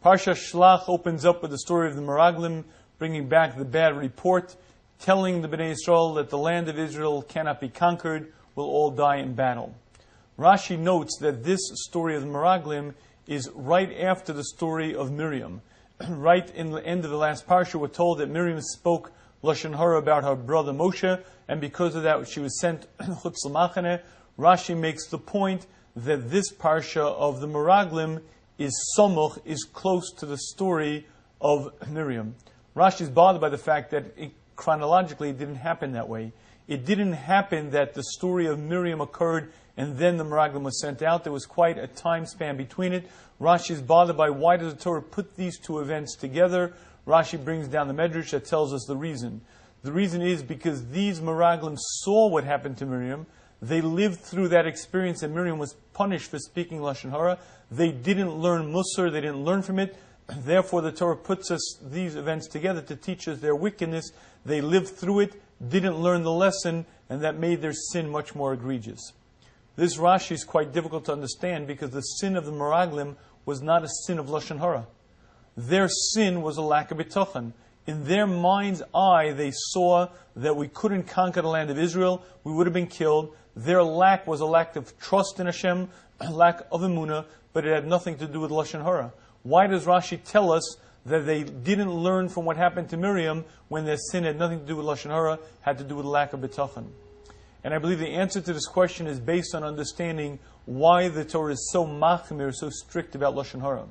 Parsha Shelach opens up with the story of the Meraglim bringing back the bad report, telling the Bnei Yisrael that the land of Israel cannot be conquered, will all die in battle. Rashi notes that this story of the Meraglim is right after the story of Miriam. Right in the end of the last parsha, we're told that Miriam spoke Lashon Hara about her brother Moshe, and because of that she was sent Chutz L'Machane. Rashi makes the point that this parsha of the Meraglim is Somuch, is close to the story of Miriam. Rashi is bothered by the fact that chronologically it didn't happen that way. It didn't happen that the story of Miriam occurred and then the Meraglim was sent out. There was quite a time span between it. Rashi is bothered by why does the Torah put these two events together. Rashi brings down the Medrash that tells us the reason. The reason is because these Meraglim saw what happened to Miriam. They lived through that experience, and Miriam was punished for speaking Lashon Hara. They didn't learn Musar, they didn't learn from it. Therefore, the Torah puts us these events together to teach us their wickedness. They lived through it, didn't learn the lesson, and that made their sin much more egregious. This Rashi is quite difficult to understand because the sin of the Meraglim was not a sin of Lashon Hara. Their sin was a lack of bitachon. In their mind's eye, they saw that we couldn't conquer the land of Israel, we would have been killed. Their lack was a lack of trust in Hashem, a lack of emunah, but it had nothing to do with Lashon Hara. Why does Rashi tell us that they didn't learn from what happened to Miriam when their sin had nothing to do with Lashon Hara, had to do with lack of bitachon? And I believe the answer to this question is based on understanding why the Torah is so machmir, so strict about Lashon Hara.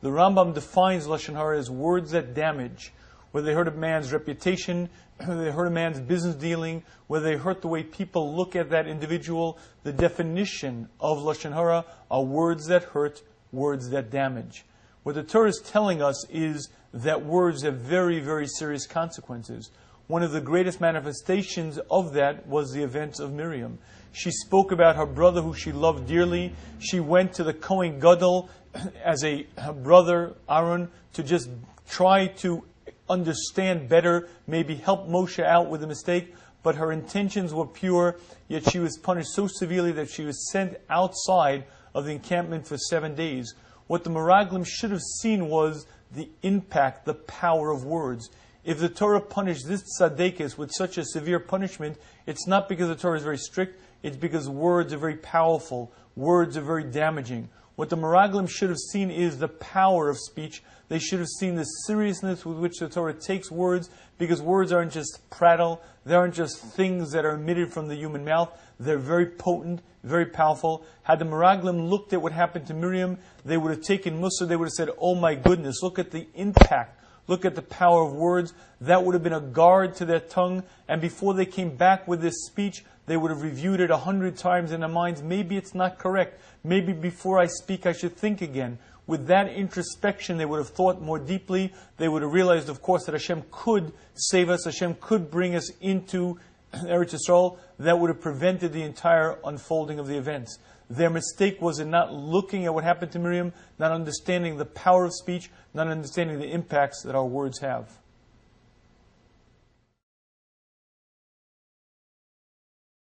The Rambam defines Lashon Hara as words that damage, whether they hurt a man's reputation, whether they hurt a man's business dealing, whether they hurt the way people look at that individual. The definition of Lashon Hara are words that hurt, words that damage. What the Torah is telling us is that words have very, very serious consequences. One of the greatest manifestations of that was the events of Miriam. She spoke about her brother who she loved dearly. She went to the Kohen Gadol as her brother, Aaron, to just try to understand better, maybe help Moshe out with a mistake. But her intentions were pure, yet she was punished so severely that she was sent outside of the encampment for 7 days. What the Meraglim should have seen was the impact, the power of words. If the Torah punished this tzaddikus with such a severe punishment, it's not because the Torah is very strict, it's because words are very powerful, words are very damaging. What the Meraglim should have seen is the power of speech. They should have seen the seriousness with which the Torah takes words, because words aren't just prattle, they aren't just things that are emitted from the human mouth. They're very potent, very powerful. Had the Meraglim looked at what happened to Miriam, they would have taken Musa, they would have said, oh my goodness, look at the impact. Look at the power of words. That would have been a guard to their tongue. And before they came back with this speech, they would have reviewed it 100 times in their minds. Maybe it's not correct. Maybe before I speak, I should think again. With that introspection, they would have thought more deeply. They would have realized, of course, that Hashem could save us. Hashem could bring us into Eretz Yisrael. That would have prevented the entire unfolding of the events. Their mistake was in not looking at what happened to Miriam, not understanding the power of speech, not understanding the impacts that our words have.